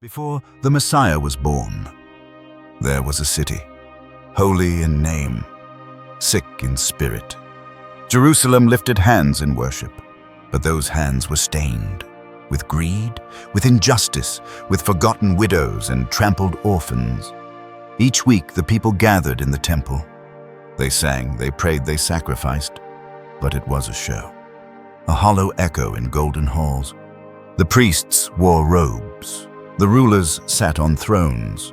Before the Messiah was born, there was a city, holy in name, sick in spirit. Jerusalem lifted hands in worship, but those hands were stained with greed, with injustice, with forgotten widows and trampled orphans. Each week the people gathered in the temple. They sang, they prayed, they sacrificed, but it was a show, a hollow echo in golden halls. The priests wore robes. The rulers sat on thrones,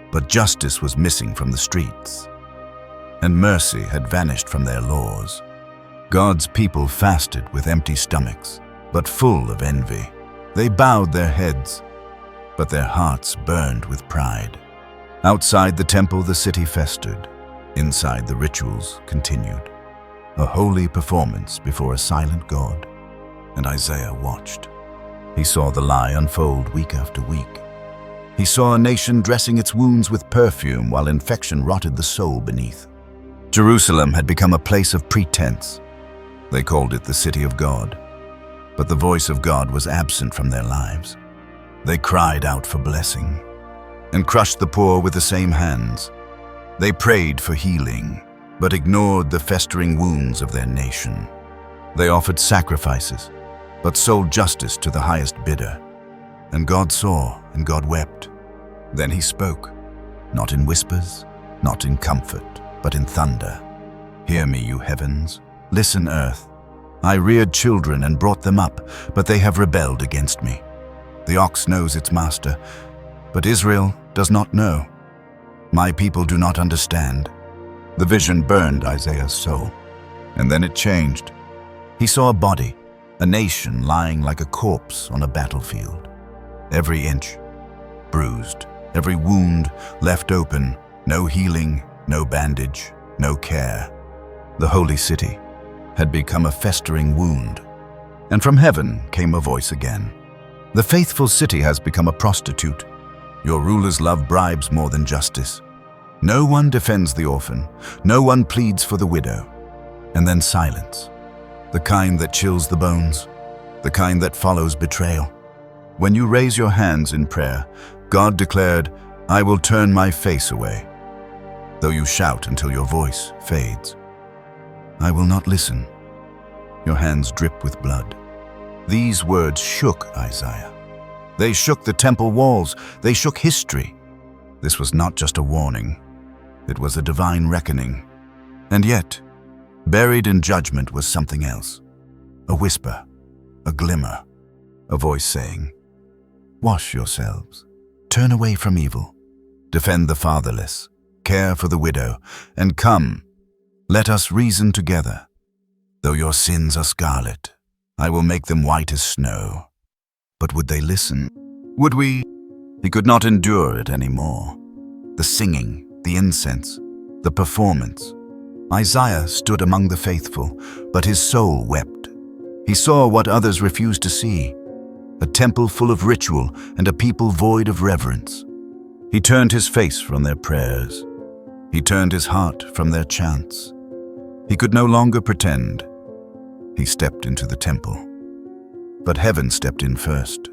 but justice was missing from the streets, and mercy had vanished from their laws. God's people fasted with empty stomachs, but full of envy. They bowed their heads, but their hearts burned with pride. Outside the temple, the city festered. Inside, the rituals continued. A holy performance before a silent God. And Isaiah watched. He saw the lie unfold week after week. He saw a nation dressing its wounds with perfume while infection rotted the soul beneath. Jerusalem had become a place of pretense. They called it the city of God, but the voice of God was absent from their lives. They cried out for blessing and crushed the poor with the same hands. They prayed for healing, but ignored the festering wounds of their nation. They offered sacrifices, but sold justice to the highest bidder. And God saw, and God wept. Then he spoke, not in whispers, not in comfort, but in thunder. Hear me, you heavens. Listen, earth. I reared children and brought them up, but they have rebelled against me. The ox knows its master, but Israel does not know. My people do not understand. The vision burned Isaiah's soul, and then it changed. He saw a body, a nation lying like a corpse on a battlefield. Every inch bruised, every wound left open, no healing, no bandage, no care. The holy city had become a festering wound. And from heaven came a voice again. The faithful city has become a prostitute. Your rulers love bribes more than justice. No one defends the orphan, no one pleads for the widow. And then silence. The kind that chills the bones, the kind that follows betrayal. When you raise your hands in prayer, God declared, I will turn my face away. Though you shout until your voice fades, I will not listen. Your hands drip with blood. These words shook Isaiah. They shook the temple walls. They shook history. This was not just a warning. It was a divine reckoning. And yet, buried in judgment was something else. A whisper, a glimmer, a voice saying, wash yourselves, turn away from evil, defend the fatherless, care for the widow, and come, let us reason together. Though your sins are scarlet, I will make them white as snow. But would they listen? Would we? He could not endure it anymore. The singing, the incense, the performance. Isaiah stood among the faithful, but his soul wept. He saw what others refused to see, a temple full of ritual and a people void of reverence. He turned his face from their prayers. He turned his heart from their chants. He could no longer pretend. He stepped into the temple. But heaven stepped in first.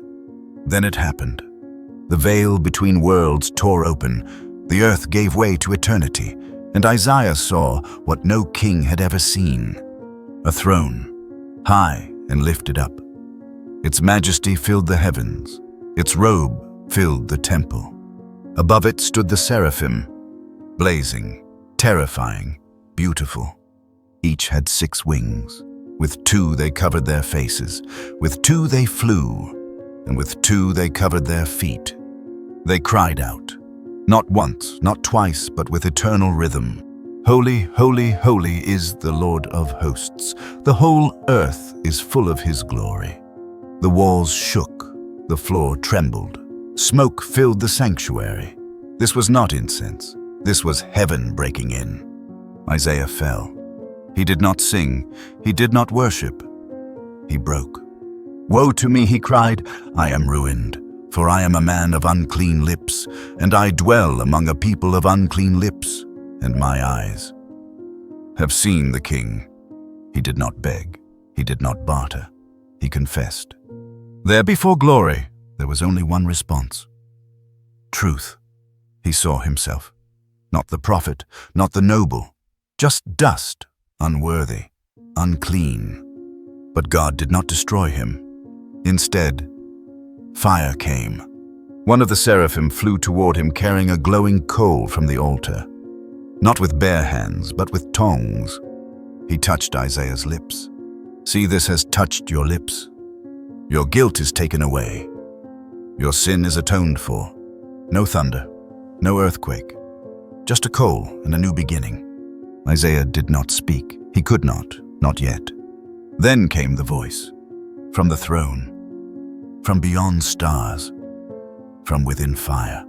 Then it happened. The veil between worlds tore open. The earth gave way to eternity. And Isaiah saw what no king had ever seen. A throne, high and lifted up. Its majesty filled the heavens. Its robe filled the temple. Above it stood the seraphim, blazing, terrifying, beautiful. Each had 6 wings. With 2 they covered their faces. With 2 they flew. And with 2 they covered their feet. They cried out. Not once, not twice, but with eternal rhythm. Holy, holy, holy is the Lord of hosts. The whole earth is full of his glory. The walls shook, the floor trembled. Smoke filled the sanctuary. This was not incense. This was heaven breaking in. Isaiah fell. He did not sing. He did not worship. He broke. Woe to me, he cried. I am ruined. For I am a man of unclean lips, and I dwell among a people of unclean lips, and my eyes have seen the King. He did not beg, he did not barter, he confessed. There before glory, there was only one response. truth. He saw himself. Not the prophet, not the noble, just dust, unworthy, unclean. But God did not destroy him. Instead, fire came. One of the seraphim flew toward him carrying a glowing coal from the altar. Not with bare hands, but with tongs. He touched Isaiah's lips. See, this has touched your lips. Your guilt is taken away. Your sin is atoned for. No thunder, no earthquake, just a coal and a new beginning. Isaiah did not speak. He could not yet. Then came the voice, from the throne, from beyond stars, from within fire.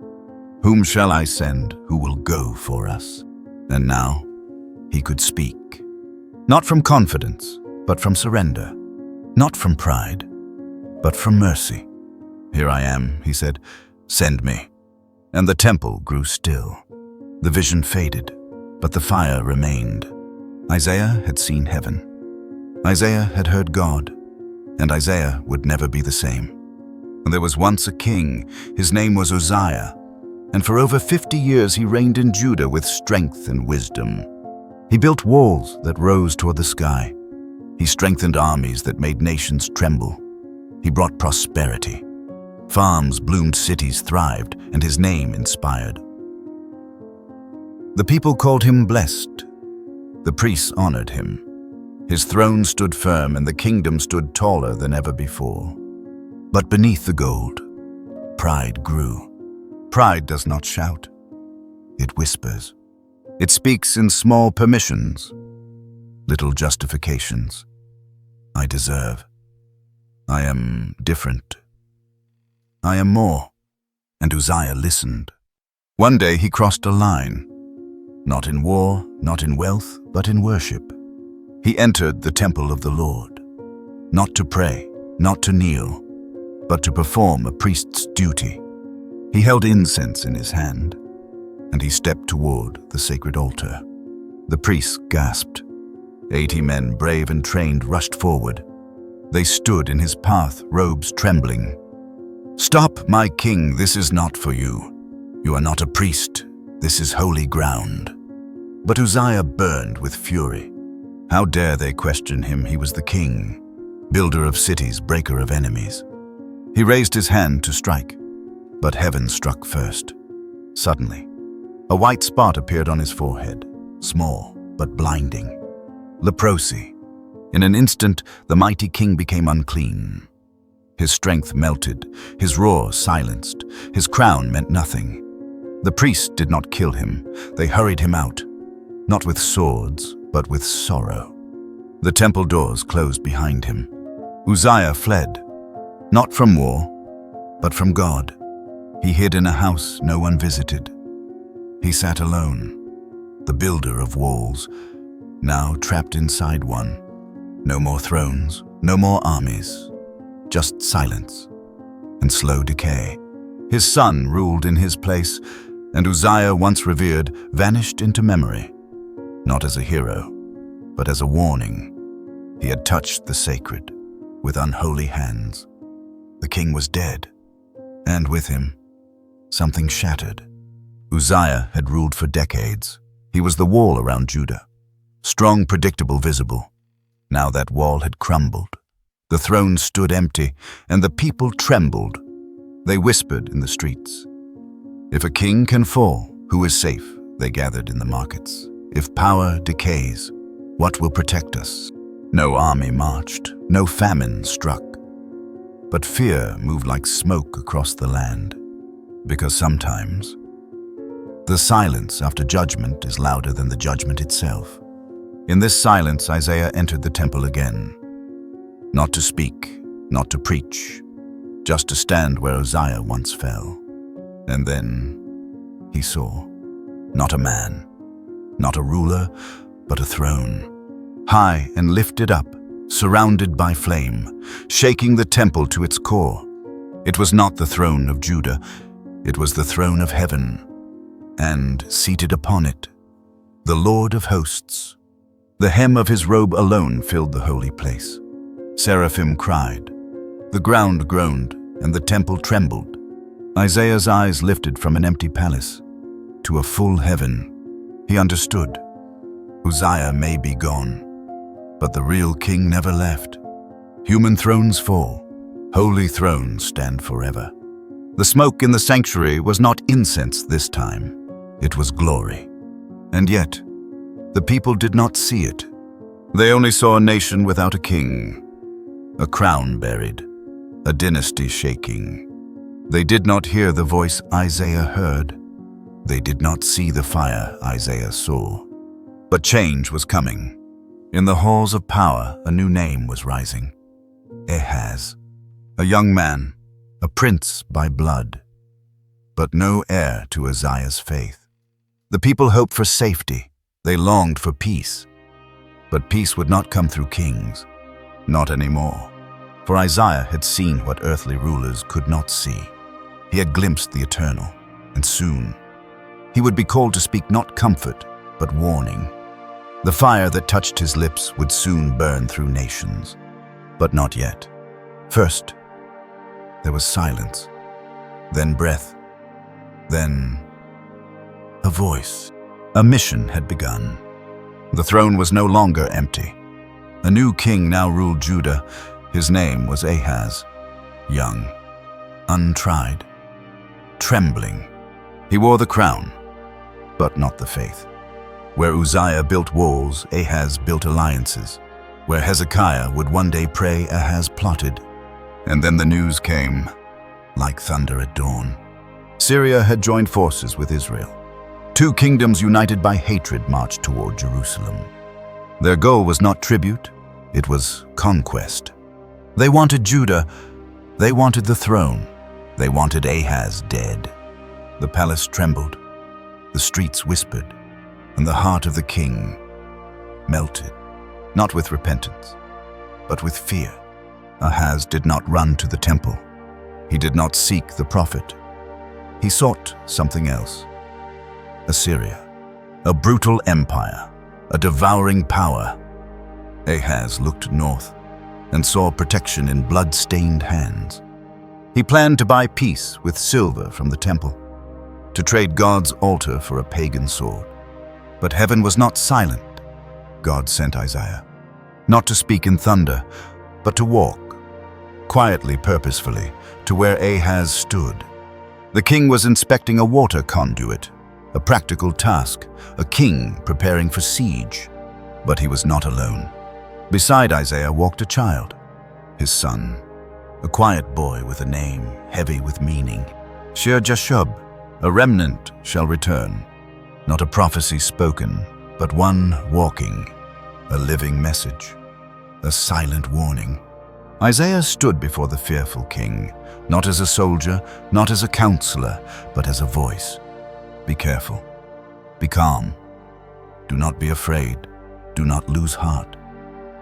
Whom shall I send who will go for us? And now he could speak, not from confidence, but from surrender, not from pride, but from mercy. Here I am, he said, send me. And the temple grew still. The vision faded, but the fire remained. Isaiah had seen heaven. Isaiah had heard God, and Isaiah would never be the same. There was once a king. His name was Uzziah, and for over 50 years he reigned in Judah with strength and wisdom. He built walls that rose toward the sky. He strengthened armies that made nations tremble. He brought prosperity. Farms bloomed, cities thrived, and his name inspired. The people called him blessed. The priests honored him. His throne stood firm, and the kingdom stood taller than ever before. But beneath the gold, pride grew. Pride does not shout. It whispers. It speaks in small permissions, little justifications. I deserve. I am different. I am more. And Uzziah listened. One day he crossed a line, not in war, not in wealth, but in worship. He entered the temple of the Lord, not to pray, not to kneel, but to perform a priest's duty. He held incense in his hand, and he stepped toward the sacred altar. The priests gasped. 80 men, brave and trained, rushed forward. They stood in his path, robes trembling. Stop, my king, this is not for you. You are not a priest, this is holy ground. But Uzziah burned with fury. How dare they question him? He was the king, builder of cities, breaker of enemies. He raised his hand to strike, but heaven struck first. Suddenly, a white spot appeared on his forehead, small but blinding. Leprosy. In an instant, the mighty king became unclean. His strength melted, his roar silenced, his crown meant nothing. The priests did not kill him, they hurried him out, not with swords, but with sorrow. The temple doors closed behind him. Uzziah fled, not from war, but from God. He hid in a house no one visited. He sat alone, the builder of walls, now trapped inside one. No more thrones, no more armies, just silence and slow decay. His son ruled in his place, and Uzziah, once revered, vanished into memory, not as a hero, but as a warning. He had touched the sacred with unholy hands. The king was dead, and with him, something shattered. Uzziah had ruled for decades. He was the wall around Judah, strong, predictable, visible. Now that wall had crumbled. The throne stood empty, and the people trembled. They whispered in the streets. If a king can fall, who is safe? They gathered in the markets. If power decays, what will protect us? No army marched, no famine struck. But fear moved like smoke across the land, because sometimes the silence after judgment is louder than the judgment itself. In this silence, Isaiah entered the temple again, not to speak, not to preach, just to stand where Uzziah once fell. And then he saw, not a man, not a ruler, but a throne, high and lifted up, surrounded by flame, shaking the temple to its core. It was not the throne of Judah, it was the throne of heaven, and seated upon it, the Lord of hosts. The hem of his robe alone filled the holy place. Seraphim cried, the ground groaned, and the temple trembled. Isaiah's eyes lifted from an empty palace to a full heaven. He understood. Uzziah may be gone, but the real king never left. Human thrones fall, holy thrones stand forever. The smoke in the sanctuary was not incense this time, it was glory. And yet, the people did not see it. They only saw a nation without a king, a crown buried, a dynasty shaking. They did not hear the voice Isaiah heard. They did not see the fire Isaiah saw. But change was coming. In the halls of power, a new name was rising. Ahaz, a young man, a prince by blood, but no heir to Uzziah's faith. The people hoped for safety. They longed for peace. But peace would not come through kings. Not anymore. For Isaiah had seen what earthly rulers could not see. He had glimpsed the eternal, and soon he would be called to speak not comfort, but warning. The fire that touched his lips would soon burn through nations, but not yet. First, there was silence, then breath, then a voice. A mission had begun. The throne was no longer empty. A new king now ruled Judah. His name was Ahaz, young, untried, trembling. He wore the crown, but not the faith. Where Uzziah built walls, Ahaz built alliances. Where Hezekiah would one day pray, Ahaz plotted. And then the news came, like thunder at dawn. Syria had joined forces with Israel. Two kingdoms united by hatred marched toward Jerusalem. Their goal was not tribute, it was conquest. They wanted Judah, they wanted the throne, they wanted Ahaz dead. The palace trembled, the streets whispered, and the heart of the king melted, not with repentance, but with fear. Ahaz did not run to the temple. He did not seek the prophet. He sought something else. Assyria, a brutal empire, a devouring power. Ahaz looked north and saw protection in blood-stained hands. He planned to buy peace with silver from the temple, to trade God's altar for a pagan sword. But heaven was not silent. God sent Isaiah, not to speak in thunder, but to walk, quietly, purposefully, to where Ahaz stood. The king was inspecting a water conduit, a practical task, a king preparing for siege. But he was not alone. Beside Isaiah walked a child, his son, a quiet boy with a name heavy with meaning. Shear-Jashub, a remnant shall return, not a prophecy spoken, but one walking, a living message, a silent warning. Isaiah stood before the fearful king, not as a soldier, not as a counselor, but as a voice. Be careful, be calm, do not be afraid, do not lose heart.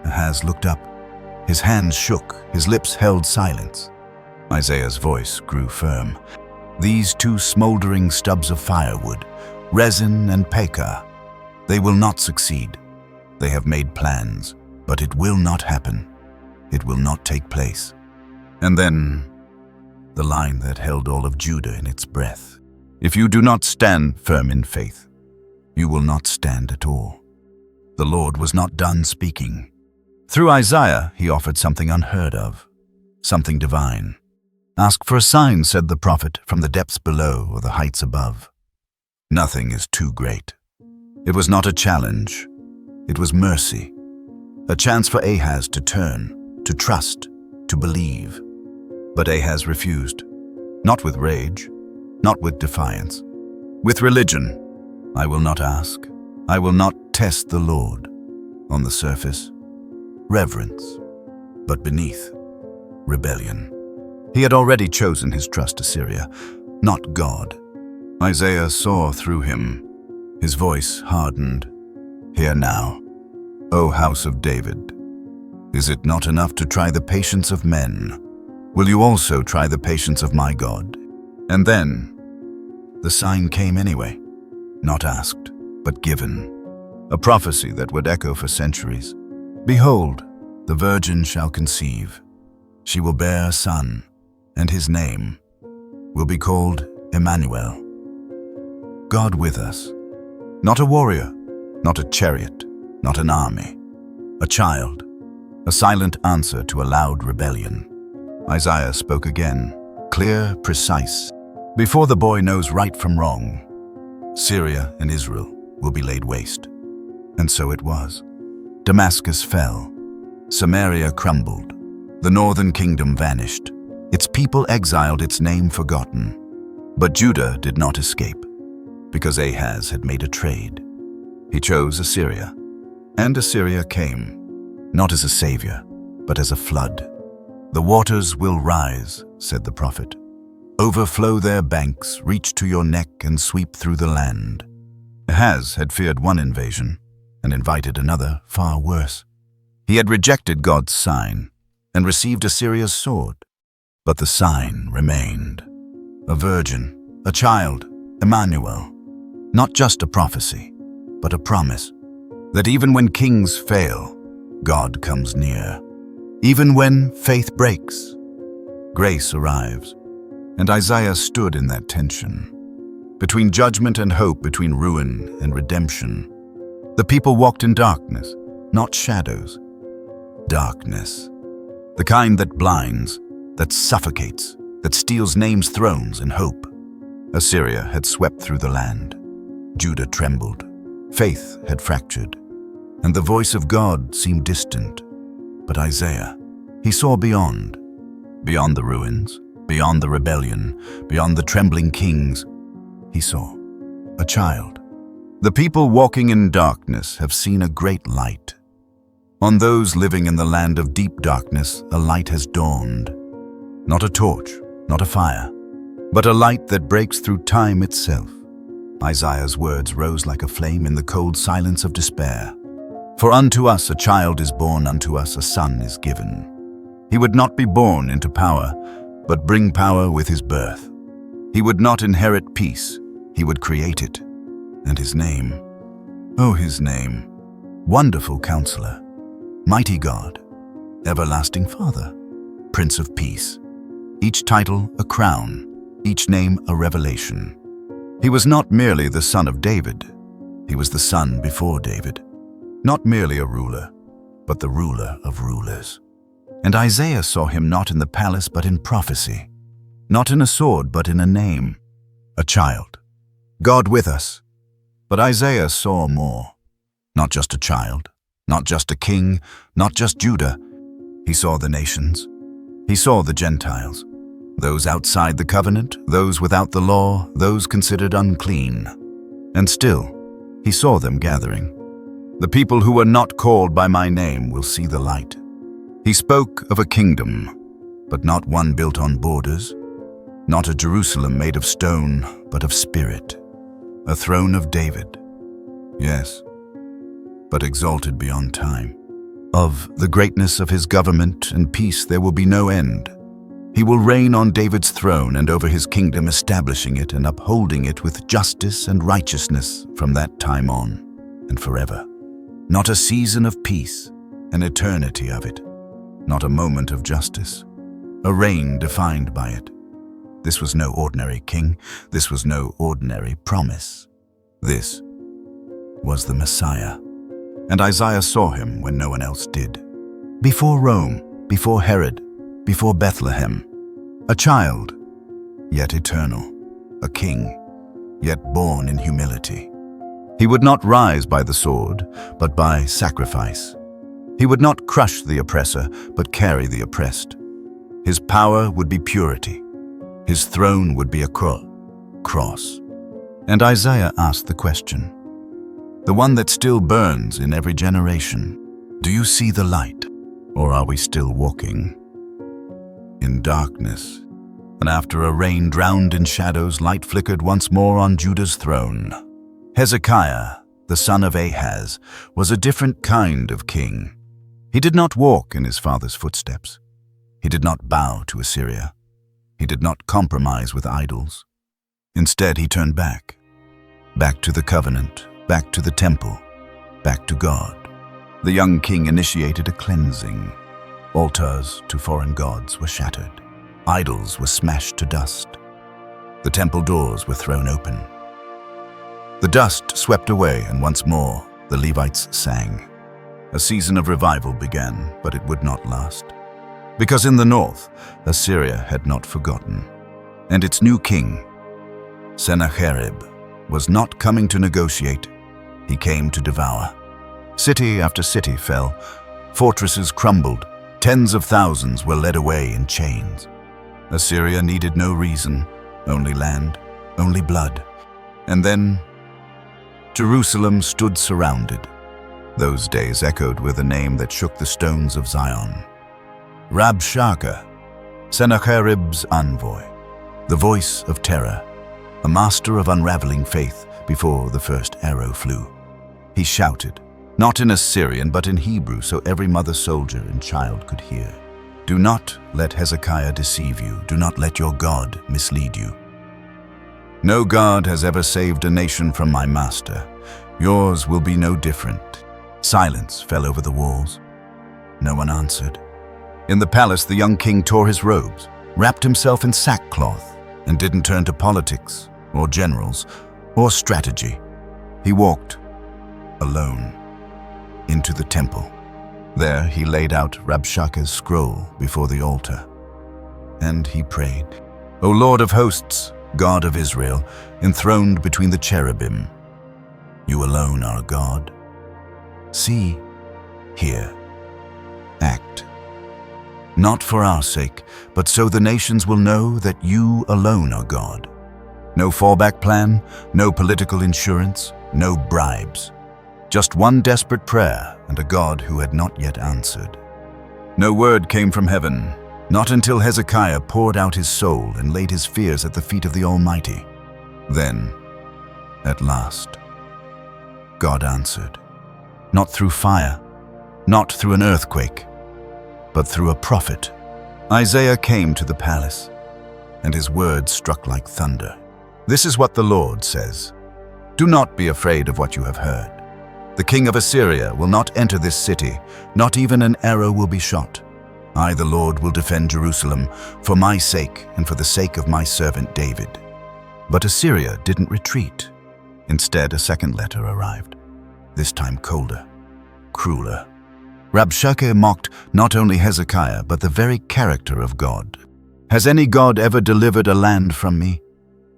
Ahaz looked up. His hands shook, his lips held silence. Isaiah's voice grew firm. These two smoldering stubs of firewood, Resin and Pekah, they will not succeed. They have made plans, but it will not happen. It will not take place. And then, the line that held all of Judah in its breath. If you do not stand firm in faith, you will not stand at all. The Lord was not done speaking. Through Isaiah, he offered something unheard of, something divine. Ask for a sign, said the prophet, from the depths below or the heights above. Nothing is too great. It was not a challenge. It was mercy. A chance for Ahaz to turn, to trust, to believe. But Ahaz refused. Not with rage, not with defiance. With religion. I will not ask. I will not test the Lord. On the surface, reverence. But beneath, rebellion. He had already chosen his trust to Syria, not God. Isaiah saw through him. His voice hardened. Hear now, O house of David. Is it not enough to try the patience of men? Will you also try the patience of my God? And then, the sign came anyway, not asked, but given. A prophecy that would echo for centuries. Behold, the virgin shall conceive. She will bear a son, and his name, will be called Immanuel, God with us. Not a warrior, not a chariot, not an army. A child, a silent answer to a loud rebellion. Isaiah spoke again, clear, precise. Before the boy knows right from wrong, Syria and Israel will be laid waste. And so it was. Damascus fell. Samaria crumbled. The northern kingdom vanished. Its people exiled, its name forgotten. But Judah did not escape, because Ahaz had made a trade. He chose Assyria, and Assyria came, not as a savior, but as a flood. The waters will rise, said the prophet. Overflow their banks, reach to your neck, and sweep through the land. Ahaz had feared one invasion, and invited another, far worse. He had rejected God's sign, and received Assyria's sword. But the sign remained. A virgin, a child, Immanuel. Not just a prophecy, but a promise, that even when kings fail, God comes near. Even when faith breaks, grace arrives. And Isaiah stood in that tension, between judgment and hope, between ruin and redemption. The people walked in darkness, not shadows. Darkness, the kind that blinds, that suffocates, that steals names, thrones, and hope. Assyria had swept through the land. Judah trembled. Faith had fractured, and the voice of God seemed distant. But Isaiah, he saw beyond the ruins, beyond the rebellion, beyond the trembling kings. He saw a child. The people walking in darkness have seen a great light. On those living in the land of deep darkness, a light has dawned. Not a torch, not a fire, but a light that breaks through time itself. Isaiah's words rose like a flame in the cold silence of despair. For unto us a child is born, unto us a son is given. He would not be born into power, but bring power with his birth. He would not inherit peace, he would create it. And his name, oh his name, Wonderful Counselor, Mighty God, Everlasting Father, Prince of Peace. Each title a crown, each name a revelation. He was not merely the son of David, he was the son before David. Not merely a ruler, but the ruler of rulers. And Isaiah saw him not in the palace but in prophecy, not in a sword but in a name, a child. God with us. But Isaiah saw more. Not just a child, not just a king, not just Judah. He saw the nations. He saw the Gentiles. Those outside the covenant, those without the law, those considered unclean. And still, he saw them gathering. The people who were not called by my name will see the light. He spoke of a kingdom, but not one built on borders, not a Jerusalem made of stone, but of spirit, a throne of David, yes, but exalted beyond time. Of the greatness of his government and peace there will be no end. He will reign on David's throne and over his kingdom, establishing it and upholding it with justice and righteousness from that time on and forever. Not a season of peace, an eternity of it. Not a moment of justice, a reign defined by it. This was no ordinary king. This was no ordinary promise. This was the Messiah. And Isaiah saw him when no one else did. Before Rome, before Herod, before Bethlehem, a child, yet eternal, a king, yet born in humility. He would not rise by the sword, but by sacrifice. He would not crush the oppressor, but carry the oppressed. His power would be purity. His throne would be a cross. And Isaiah asked the question, the one that still burns in every generation, do you see the light, or are we still walking in darkness? And after a reign drowned in shadows, light flickered once more on Judah's throne. Hezekiah, the son of Ahaz, was a different kind of king. He did not walk in his father's footsteps. He did not bow to Assyria. He did not compromise with idols. Instead, he turned back to the covenant, back to the temple, back to God. The young king initiated a cleansing. Altars to foreign gods were shattered. Idols were smashed to dust. The temple doors were thrown open. The dust swept away, and once more the Levites sang. A season of revival began, but it would not last. Because in the north, Assyria had not forgotten, and its new king, Sennacherib, was not coming to negotiate. He came to devour. City after city fell. Fortresses crumbled. Tens of thousands were led away in chains. Assyria needed no reason, only land, only blood. And then Jerusalem stood surrounded. Those days echoed with a name that shook the stones of Zion. Rabshakeh, Sennacherib's envoy, the voice of terror, a master of unraveling faith before the first arrow flew. He shouted, not in Assyrian but in Hebrew, so every mother, soldier, and child could hear. Do not let Hezekiah deceive you. Do not let your God mislead you. No God has ever saved a nation from my master. Yours will be no different. Silence fell over the walls. No one answered. In the palace, the young king tore his robes, wrapped himself in sackcloth, and didn't turn to politics or generals or strategy. He walked alone into the temple. There he laid out Rabshakeh's scroll before the altar, and he prayed, O Lord of hosts, God of Israel, enthroned between the cherubim, you alone are God. See, hear, act. Not for our sake, but so the nations will know that you alone are God. No fallback plan, no political insurance, no bribes. Just one desperate prayer and a God who had not yet answered. No word came from heaven, not until Hezekiah poured out his soul and laid his fears at the feet of the Almighty. Then, at last, God answered. Not through fire, not through an earthquake, but through a prophet. Isaiah came to the palace, and his words struck like thunder. This is what the Lord says. Do not be afraid of what you have heard. The king of Assyria will not enter this city, not even an arrow will be shot. I, the Lord, will defend Jerusalem for my sake and for the sake of my servant David. But Assyria didn't retreat. Instead, a second letter arrived, this time colder, crueler. Rabshakeh mocked not only Hezekiah, but the very character of God. Has any God ever delivered a land from me?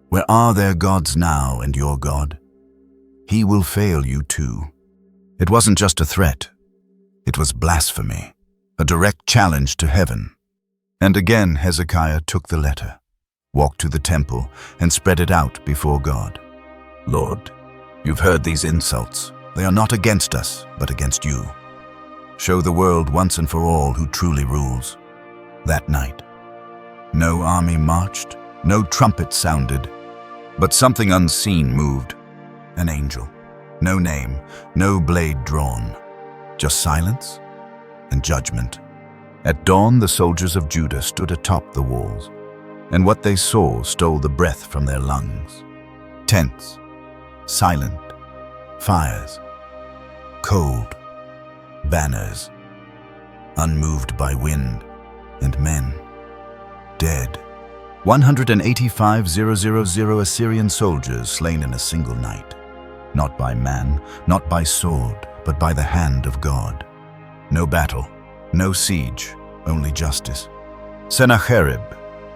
Where are their gods now and your God? He will fail you too. It wasn't just a threat. It was blasphemy, a direct challenge to heaven. And again Hezekiah took the letter, walked to the temple, and spread it out before God. Lord, you've heard these insults. They are not against us, but against you. Show the world once and for all who truly rules. That night, no army marched, no trumpet sounded, but something unseen moved, an angel. No name, no blade drawn, just silence and judgment. At dawn, the soldiers of Judah stood atop the walls, and what they saw stole the breath from their lungs. Tense, silent, fires, cold, banners, unmoved by wind, and men, dead. 185,000 Assyrian soldiers slain in a single night. Not by man, not by sword, but by the hand of God. No battle, no siege, only justice. Sennacherib,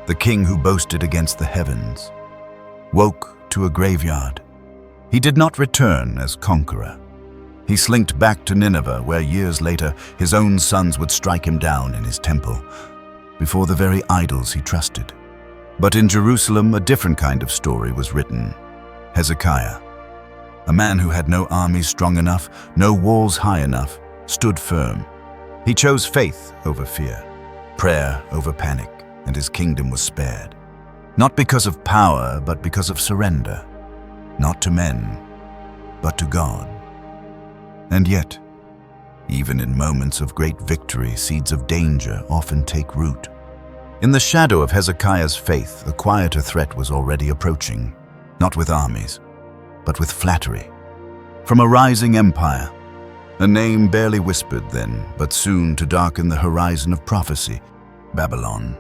the king who boasted against the heavens, woke to a graveyard. He did not return as conqueror. He slinked back to Nineveh, where years later his own sons would strike him down in his temple, before the very idols he trusted. But in Jerusalem, a different kind of story was written. Hezekiah, a man who had no armies strong enough, no walls high enough, stood firm. He chose faith over fear, prayer over panic, and his kingdom was spared. Not because of power, but because of surrender. Not to men, but to God. And yet, even in moments of great victory, seeds of danger often take root. In the shadow of Hezekiah's faith, a quieter threat was already approaching, not with armies, but with flattery. From a rising empire, a name barely whispered then, but soon to darken the horizon of prophecy, Babylon.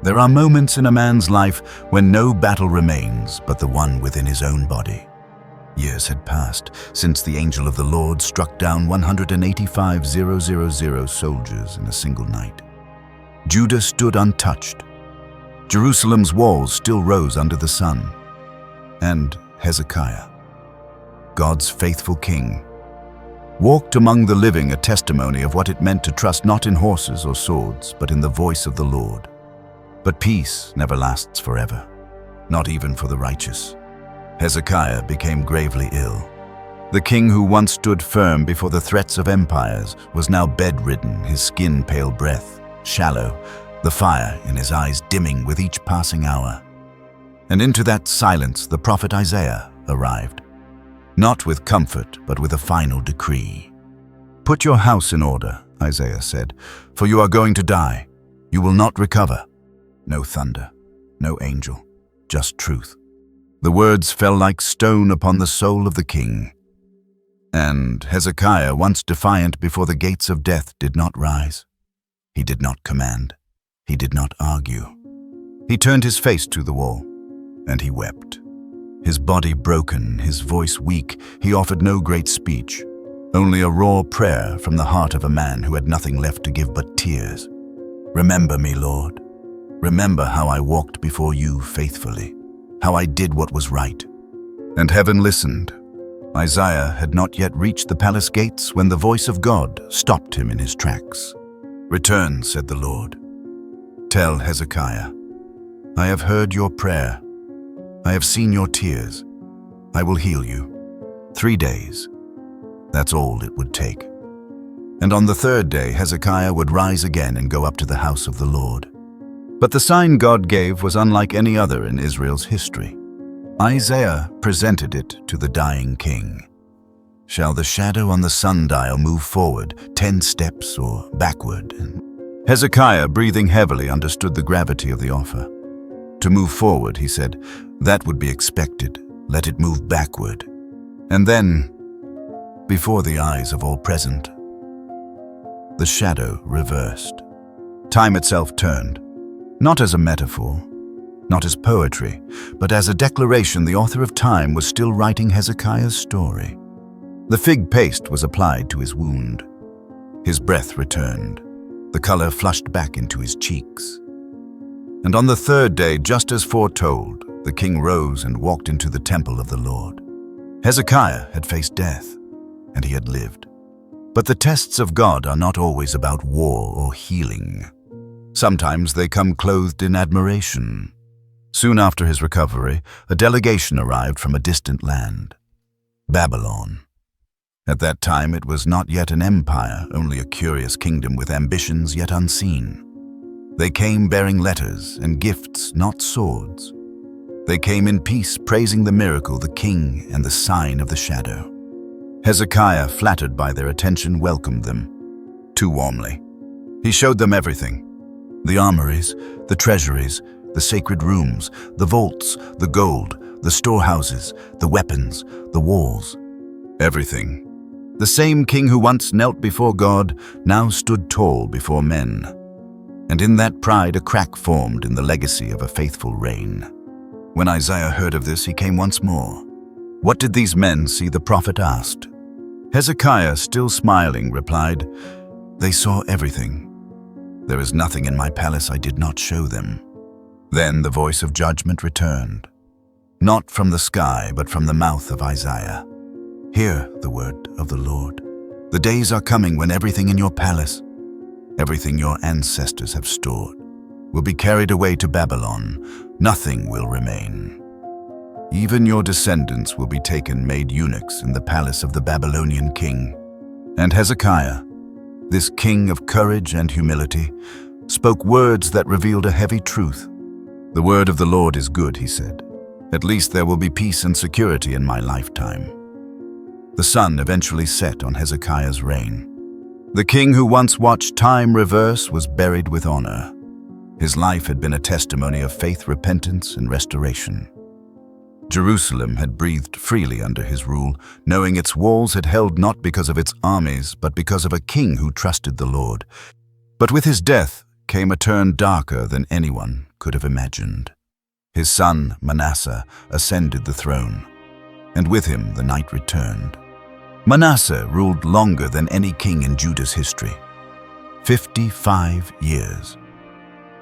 There are moments in a man's life when no battle remains but the one within his own body. Years had passed since the angel of the Lord struck down 185,000 soldiers in a single night. Judah stood untouched. Jerusalem's walls still rose under the sun. And Hezekiah, God's faithful king, walked among the living, a testimony of what it meant to trust not in horses or swords, but in the voice of the Lord. But peace never lasts forever, not even for the righteous. Hezekiah became gravely ill. The king who once stood firm before the threats of empires was now bedridden, his skin pale breath, shallow, the fire in his eyes dimming with each passing hour. And into that silence the prophet Isaiah arrived, not with comfort but with a final decree. "Put your house in order," Isaiah said, "for you are going to die. You will not recover." No thunder, no angel, just truth. The words fell like stone upon the soul of the king. And Hezekiah, once defiant before the gates of death, did not rise. He did not command. He did not argue. He turned his face to the wall, and he wept. His body broken, his voice weak, he offered no great speech, only a raw prayer from the heart of a man who had nothing left to give but tears. "Remember me, Lord. Remember how I walked before you faithfully, how I did what was right." And heaven listened. Isaiah had not yet reached the palace gates when the voice of God stopped him in his tracks. "Return," said the Lord. "Tell Hezekiah, I have heard your prayer. I have seen your tears. I will heal you. 3 days. That's all it would take." And on the third day, Hezekiah would rise again and go up to the house of the Lord. But the sign God gave was unlike any other in Israel's history. Isaiah presented it to the dying king. "Shall the shadow on the sundial move forward 10 steps or backward?" Hezekiah, breathing heavily, understood the gravity of the offer. "To move forward," he said, "that would be expected. Let it move backward." And then, before the eyes of all present, the shadow reversed. Time itself turned. Not as a metaphor, not as poetry, but as a declaration. The author of time was still writing Hezekiah's story. The fig paste was applied to his wound. His breath returned. The color flushed back into his cheeks. And on the third day, just as foretold, the king rose and walked into the temple of the Lord. Hezekiah had faced death, and he had lived. But the tests of God are not always about war or healing. Sometimes they come clothed in admiration. Soon after his recovery, a delegation arrived from a distant land, Babylon. At that time, it was not yet an empire, only a curious kingdom with ambitions yet unseen. They came bearing letters and gifts, not swords. They came in peace, praising the miracle, the king, and the sign of the shadow. Hezekiah, flattered by their attention, welcomed them too warmly. He showed them everything: the armories, the treasuries, the sacred rooms, the vaults, the gold, the storehouses, the weapons, the walls. Everything. The same king who once knelt before God now stood tall before men. And in that pride a crack formed in the legacy of a faithful reign. When Isaiah heard of this, he came once more. "What did these men see?" the prophet asked. Hezekiah, still smiling, replied, "They saw everything. There is nothing in my palace I did not show them." Then the voice of judgment returned, not from the sky, but from the mouth of Isaiah. "Hear the word of the Lord. The days are coming when everything in your palace, everything your ancestors have stored, will be carried away to Babylon. Nothing will remain. Even your descendants will be taken, made eunuchs in the palace of the Babylonian king." And Hezekiah, this king of courage and humility, spoke words that revealed a heavy truth. "The word of the Lord is good," he said. "At least there will be peace and security in my lifetime." The sun eventually set on Hezekiah's reign. The king who once watched time reverse was buried with honor. His life had been a testimony of faith, repentance, and restoration. Jerusalem had breathed freely under his rule, knowing its walls had held not because of its armies, but because of a king who trusted the Lord. But with his death came a turn darker than anyone could have imagined. His son, Manasseh, ascended the throne, and with him the night returned. Manasseh ruled longer than any king in Judah's history, 55 years.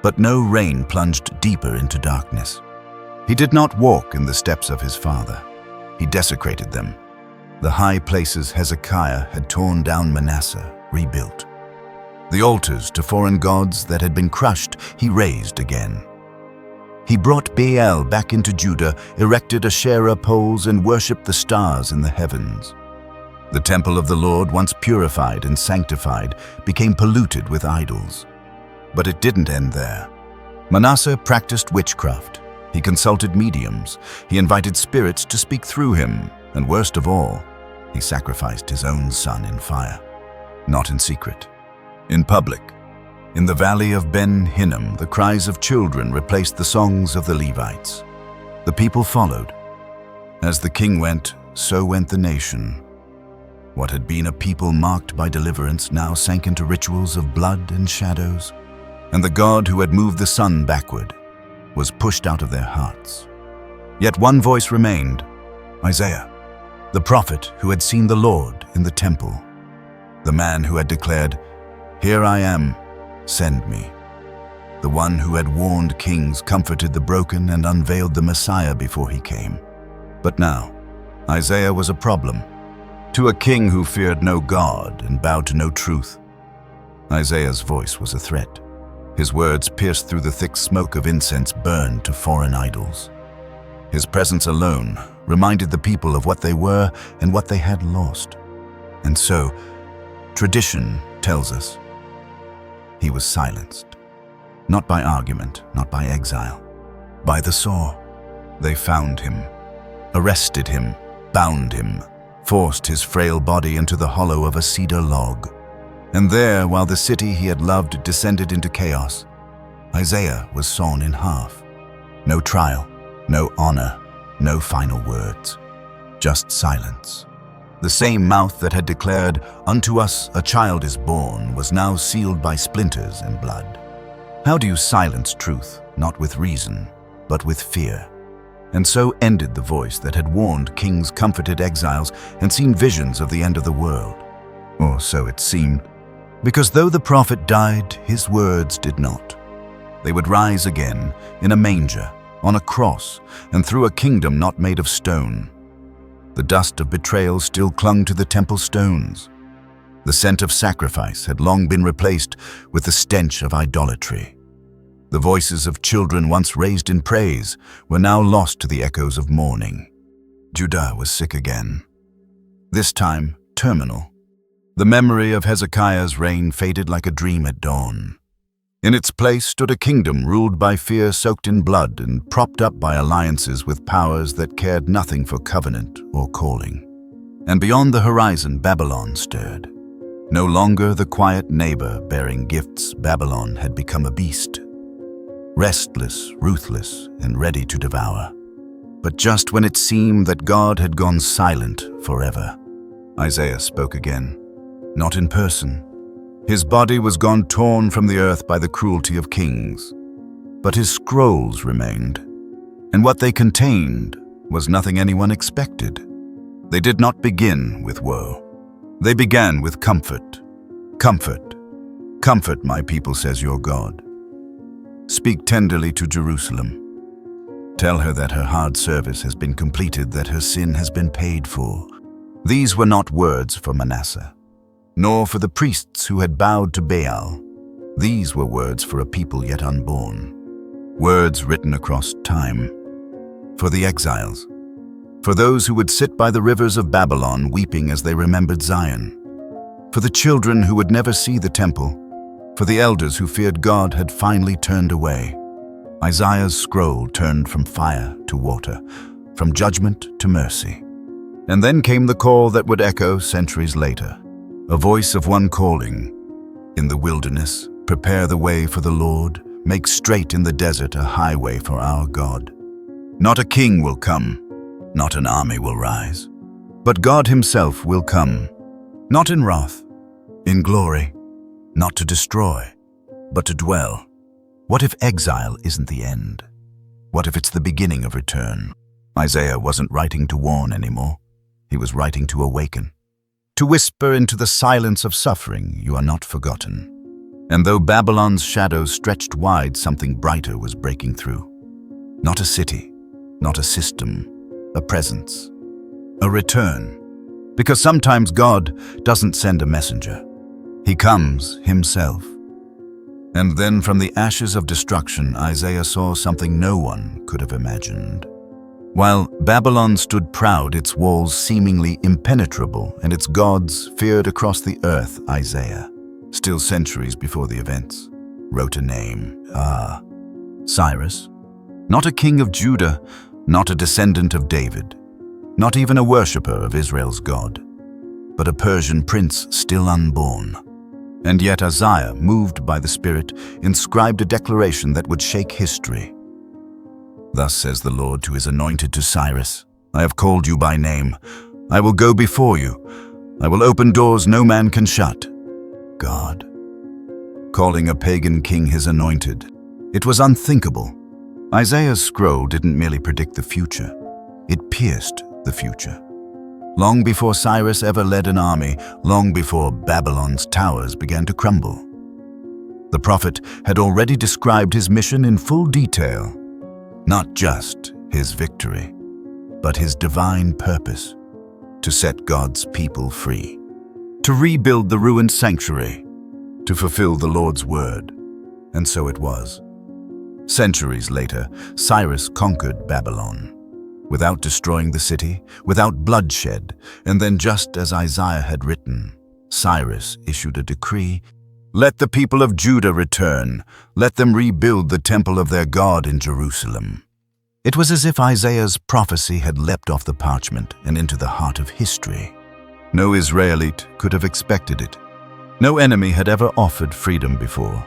But no reign plunged deeper into darkness. He did not walk in the steps of his father. He desecrated them. The high places Hezekiah had torn down, Manasseh rebuilt. The altars to foreign gods that had been crushed, he raised again. He brought Baal back into Judah, erected Asherah poles, and worshipped the stars in the heavens. The temple of the Lord, once purified and sanctified, became polluted with idols. But it didn't end there. Manasseh practiced witchcraft. He consulted mediums. He invited spirits to speak through him. And worst of all, he sacrificed his own son in fire. Not in secret, in public. In the valley of Ben Hinnom, the cries of children replaced the songs of the Levites. The people followed. As the king went, so went the nation. What had been a people marked by deliverance now sank into rituals of blood and shadows, and the God who had moved the sun backward was pushed out of their hearts. Yet one voice remained, Isaiah, the prophet who had seen the Lord in the temple, the man who had declared, "Here I am, send me." The one who had warned kings, comforted the broken, and unveiled the Messiah before he came. But now, Isaiah was a problem. To a king who feared no God and bowed to no truth, Isaiah's voice was a threat. His words pierced through the thick smoke of incense burned to foreign idols. His presence alone reminded the people of what they were and what they had lost. And so, tradition tells us, he was silenced. Not by argument, not by exile, by the sword. They found him, arrested him, bound him, forced his frail body into the hollow of a cedar log. And there, while the city he had loved descended into chaos, Isaiah was sawn in half. No trial, no honor, no final words, just silence. The same mouth that had declared, "Unto us a child is born," was now sealed by splinters and blood. How do you silence truth, not with reason, but with fear? And so ended the voice that had warned kings, comforted exiles, and seen visions of the end of the world. Or so it seemed, because though the prophet died, his words did not. They would rise again, in a manger, on a cross, and through a kingdom not made of stone. The dust of betrayal still clung to the temple stones. The scent of sacrifice had long been replaced with the stench of idolatry. The voices of children once raised in praise were now lost to the echoes of mourning. Judah was sick again. This time, terminal. The memory of Hezekiah's reign faded like a dream at dawn. In its place stood a kingdom ruled by fear soaked in blood and propped up by alliances with powers that cared nothing for covenant or calling. And beyond the horizon, Babylon stirred. No longer the quiet neighbor bearing gifts, Babylon had become a beast. Restless, ruthless, and ready to devour. But just when it seemed that God had gone silent forever, Isaiah spoke again, not in person. His body was gone torn from the earth by the cruelty of kings, but his scrolls remained, and what they contained was nothing anyone expected. They did not begin with woe. They began with comfort. Comfort. Comfort, my people, says your God. Speak tenderly to Jerusalem. Tell her that her hard service has been completed, that her sin has been paid for. These were not words for Manasseh, nor for the priests who had bowed to Baal. These were words for a people yet unborn. Words written across time. For the exiles. For those who would sit by the rivers of Babylon weeping as they remembered Zion. For the children who would never see the temple. For the elders who feared God had finally turned away. Isaiah's scroll turned from fire to water, from judgment to mercy. And then came the call that would echo centuries later. A voice of one calling, "In the wilderness, prepare the way for the Lord, make straight in the desert a highway for our God." Not a king will come, not an army will rise, but God himself will come, not in wrath, in glory, not to destroy, but to dwell. What if exile isn't the end? What if it's the beginning of return? Isaiah wasn't writing to warn anymore. He was writing to awaken. To whisper into the silence of suffering, you are not forgotten. And though Babylon's shadows stretched wide, something brighter was breaking through. Not a city, not a system, a presence, a return. Because sometimes God doesn't send a messenger. He comes himself. And then from the ashes of destruction, Isaiah saw something no one could have imagined. While Babylon stood proud, its walls seemingly impenetrable, and its gods feared across the earth, Isaiah, still centuries before the events, wrote a name. Cyrus. Not a king of Judah, not a descendant of David, not even a worshipper of Israel's God, but a Persian prince still unborn. And yet Isaiah, moved by the Spirit, inscribed a declaration that would shake history. Thus says the Lord to his anointed, to Cyrus, I have called you by name. I will go before you. I will open doors no man can shut. God. Calling a pagan king his anointed. It was unthinkable. Isaiah's scroll didn't merely predict the future. It pierced the future. Long before Cyrus ever led an army, long before Babylon's towers began to crumble. The prophet had already described his mission in full detail. Not just his victory, but his divine purpose, to set God's people free, to rebuild the ruined sanctuary, to fulfill the Lord's word. And so it was. Centuries later, Cyrus conquered Babylon, without destroying the city, without bloodshed, and then just as Isaiah had written, Cyrus issued a decree, let the people of Judah return, let them rebuild the temple of their God in Jerusalem. It was as if Isaiah's prophecy had leapt off the parchment and into the heart of history. No Israelite could have expected it. No enemy had ever offered freedom before.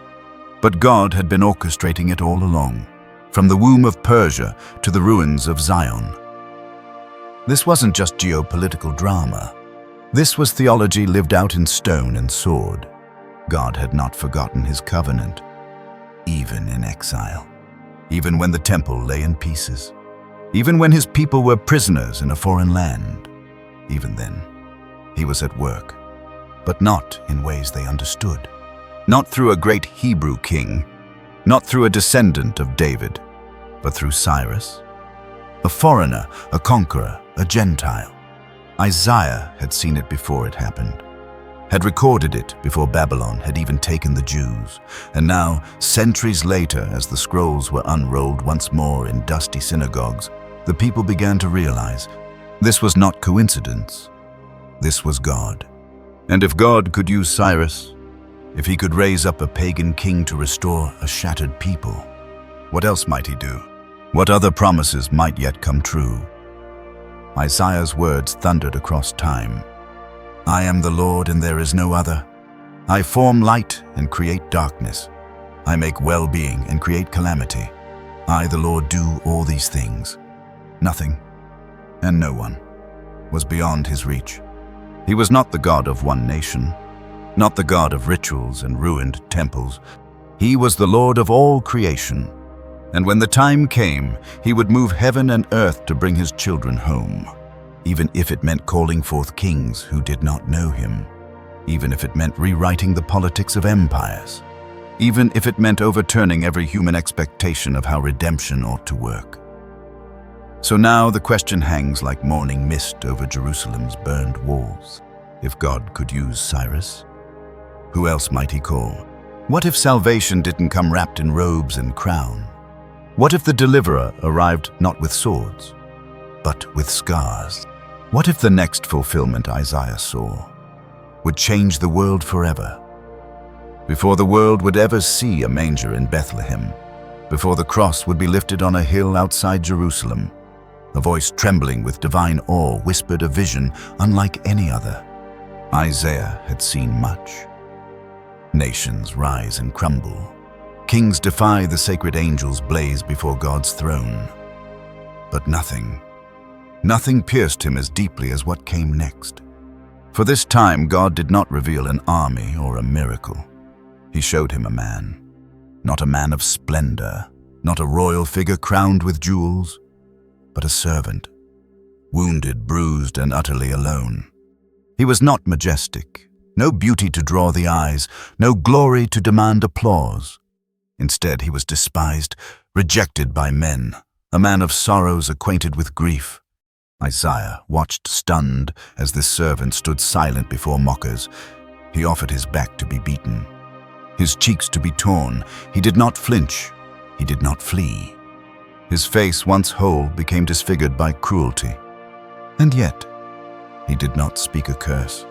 But God had been orchestrating it all along, from the womb of Persia to the ruins of Zion. This wasn't just geopolitical drama. This was theology lived out in stone and sword. God had not forgotten his covenant, even in exile, even when the temple lay in pieces, even when his people were prisoners in a foreign land. Even then, he was at work, but not in ways they understood. Not through a great Hebrew king, not through a descendant of David, but through Cyrus, a foreigner, a conqueror, a Gentile. Isaiah had seen it before it happened, had recorded it before Babylon had even taken the Jews. And now, centuries later, as the scrolls were unrolled once more in dusty synagogues, the people began to realize this was not coincidence. This was God. And if God could use Cyrus, if he could raise up a pagan king to restore a shattered people, what else might he do? What other promises might yet come true? Isaiah's words thundered across time. I am the Lord and there is no other. I form light and create darkness. I make well-being and create calamity. I, the Lord, do all these things. Nothing, and no one, was beyond his reach. He was not the God of one nation, not the God of rituals and ruined temples. He was the Lord of all creation. And when the time came, he would move heaven and earth to bring his children home, even if it meant calling forth kings who did not know him, even if it meant rewriting the politics of empires, even if it meant overturning every human expectation of how redemption ought to work. So now the question hangs like morning mist over Jerusalem's burned walls. If God could use Cyrus, who else might he call? What if salvation didn't come wrapped in robes and crown? What if the deliverer arrived not with swords, but with scars? What if the next fulfillment Isaiah saw would change the world forever? Before the world would ever see a manger in Bethlehem, before the cross would be lifted on a hill outside Jerusalem, a voice trembling with divine awe whispered a vision unlike any other. Isaiah had seen much. Nations rise and crumble. Kings defy the sacred angels blaze before God's throne. But nothing pierced him as deeply as what came next. For this time, God did not reveal an army or a miracle. He showed him a man, not a man of splendor, not a royal figure crowned with jewels, but a servant, wounded, bruised, and utterly alone. He was not majestic, no beauty to draw the eyes, no glory to demand applause. Instead, he was despised, rejected by men, a man of sorrows, acquainted with grief. Isaiah watched stunned as this servant stood silent before mockers. He offered his back to be beaten, his cheeks to be torn. He did not flinch. He did not flee. His face, once whole, became disfigured by cruelty. And yet, he did not speak a curse.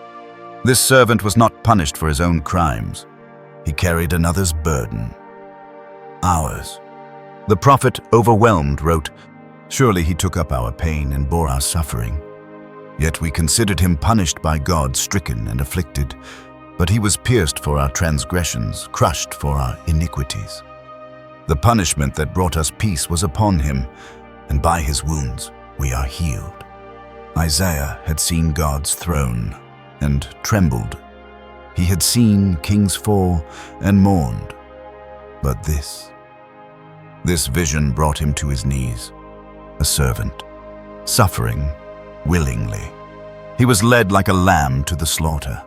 This servant was not punished for his own crimes. He carried another's burden. Ours. The prophet, overwhelmed, wrote, "Surely he took up our pain and bore our suffering. Yet we considered him punished by God, stricken and afflicted. But he was pierced for our transgressions, crushed for our iniquities. The punishment that brought us peace was upon him, and by his wounds we are healed." Isaiah had seen God's throne and trembled. He had seen kings fall and mourned. But this vision brought him to his knees, a servant, suffering willingly. He was led like a lamb to the slaughter,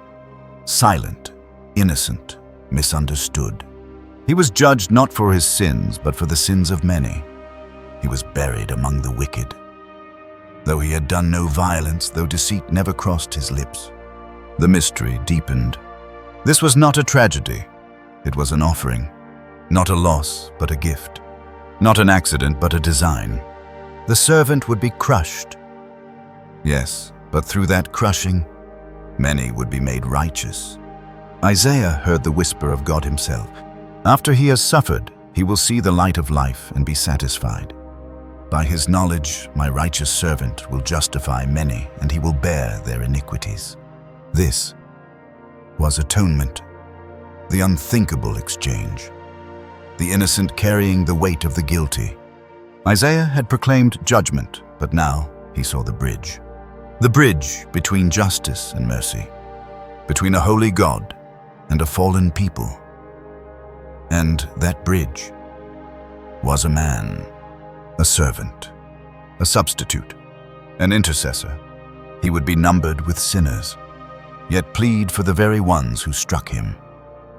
silent, innocent, misunderstood. He was judged not for his sins, but for the sins of many. He was buried among the wicked. Though he had done no violence, though deceit never crossed his lips. The mystery deepened. This was not a tragedy. It was an offering. Not a loss, but a gift. Not an accident, but a design. The servant would be crushed. Yes, but through that crushing, many would be made righteous. Isaiah heard the whisper of God himself. After he has suffered, he will see the light of life and be satisfied. By his knowledge, my righteous servant will justify many, and he will bear their iniquities. This was atonement, the unthinkable exchange, the innocent carrying the weight of the guilty. Isaiah had proclaimed judgment, but now he saw the bridge. The bridge between justice and mercy, between a holy God and a fallen people. And that bridge was a man, a servant, a substitute, an intercessor. He would be numbered with sinners, yet plead for the very ones who struck him.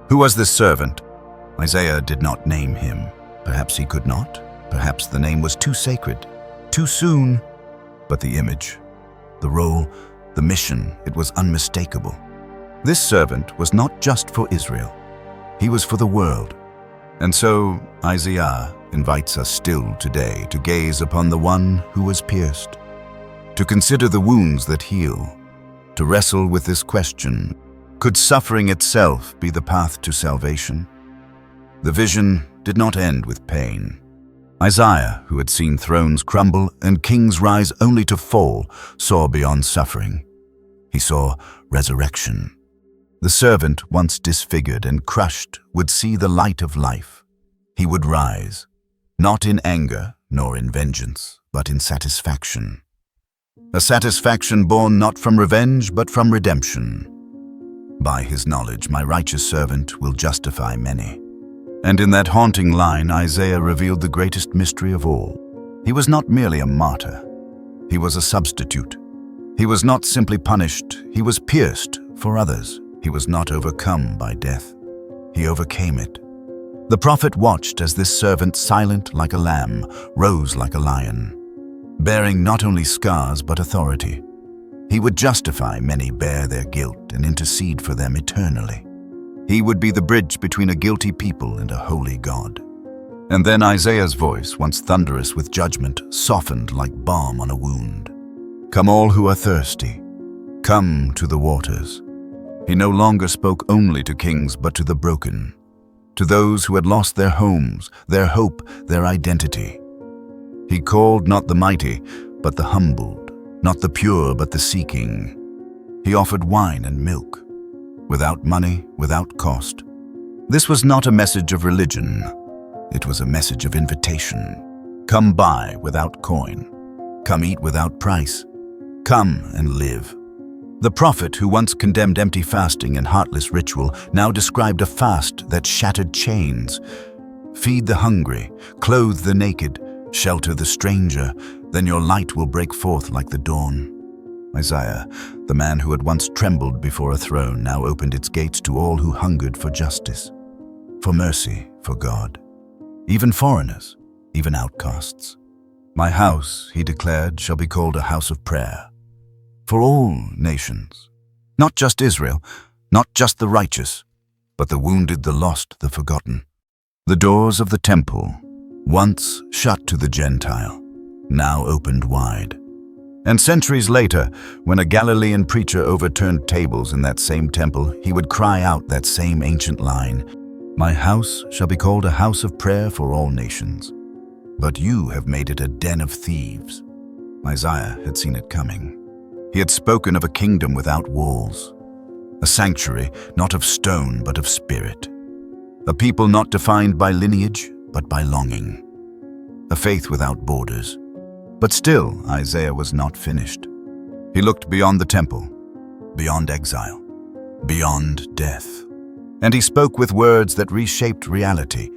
Who was this servant? Isaiah did not name him. Perhaps he could not. Perhaps the name was too sacred, too soon. But the image, the role, the mission, it was unmistakable. This servant was not just for Israel. He was for the world. And so Isaiah invites us still today to gaze upon the one who was pierced, to consider the wounds that heal, to wrestle with this question: could suffering itself be the path to salvation? The vision did not end with pain. Isaiah, who had seen thrones crumble and kings rise only to fall, saw beyond suffering. He saw resurrection. The servant, once disfigured and crushed, would see the light of life. He would rise, not in anger nor in vengeance, but in satisfaction. A satisfaction born not from revenge, but from redemption. By his knowledge, my righteous servant will justify many. And in that haunting line, Isaiah revealed the greatest mystery of all. He was not merely a martyr. He was a substitute. He was not simply punished. He was pierced for others. He was not overcome by death. He overcame it. The prophet watched as this servant, silent like a lamb, rose like a lion, bearing not only scars but authority. He would justify many, bear their guilt, and intercede for them eternally. He would be the bridge between a guilty people and a holy God. And then Isaiah's voice, once thunderous with judgment, softened like balm on a wound. "Come all who are thirsty, come to the waters." He no longer spoke only to kings, but to the broken, to those who had lost their homes, their hope, their identity. He called not the mighty, but the humbled, not the pure, but the seeking. He offered wine and milk, without money, without cost. This was not a message of religion. It was a message of invitation. Come buy without coin. Come eat without price. Come and live. The prophet, who once condemned empty fasting and heartless ritual, now described a fast that shattered chains. feed the hungry, clothe the naked, shelter the stranger, then your light will break forth like the dawn. Isaiah, the man who had once trembled before a throne, now opened its gates to all who hungered for justice, for mercy, for God, even foreigners, even outcasts. My house, he declared, shall be called a house of prayer for all nations, not just Israel, not just the righteous, but the wounded, the lost, the forgotten. The doors of the temple, once shut to the Gentile, now opened wide. And centuries later, when a Galilean preacher overturned tables in that same temple, he would cry out that same ancient line, "My house shall be called a house of prayer for all nations. But you have made it a den of thieves." Isaiah had seen it coming. He had spoken of a kingdom without walls, a sanctuary not of stone but of spirit, a people not defined by lineage but by longing, a faith without borders. But still, Isaiah was not finished. He looked beyond the temple, beyond exile, beyond death. And he spoke with words that reshaped reality.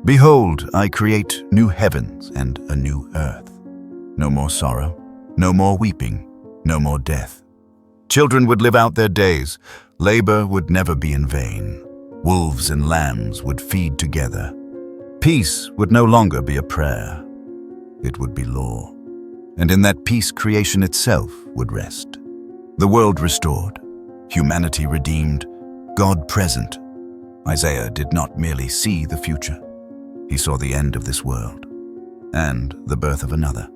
"Behold, I create new heavens and a new earth. No more sorrow, no more weeping, no more death. Children would live out their days. Labor would never be in vain. Wolves and lambs would feed together. Peace would no longer be a prayer. It would be law. And in that peace, creation itself would rest. The world restored, humanity redeemed, God present." Isaiah did not merely see the future. He saw the end of this world and the birth of another.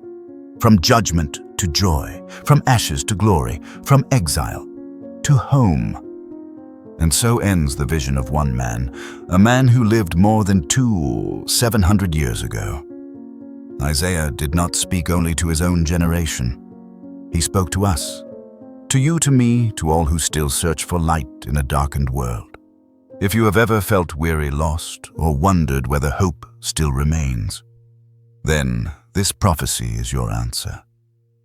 From judgment to joy, from ashes to glory, from exile to home. And so ends the vision of one man, a man who lived more than 700 years ago. Isaiah did not speak only to his own generation. He spoke to us, to you, to me, to all who still search for light in a darkened world. If you have ever felt weary, lost, or wondered whether hope still remains, then this prophecy is your answer.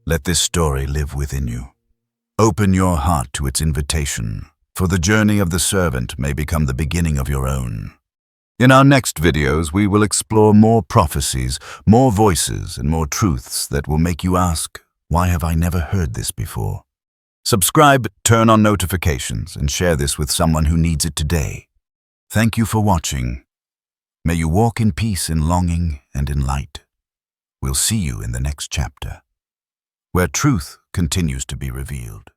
Let this story live within you. Open your heart to its invitation, for the journey of the servant may become the beginning of your own. In our next videos, we will explore more prophecies, more voices, and more truths that will make you ask, why have I never heard this before? Subscribe, turn on notifications, and share this with someone who needs it today. Thank you for watching. May you walk in peace, in longing, and in light. We'll see you in the next chapter, where truth continues to be revealed.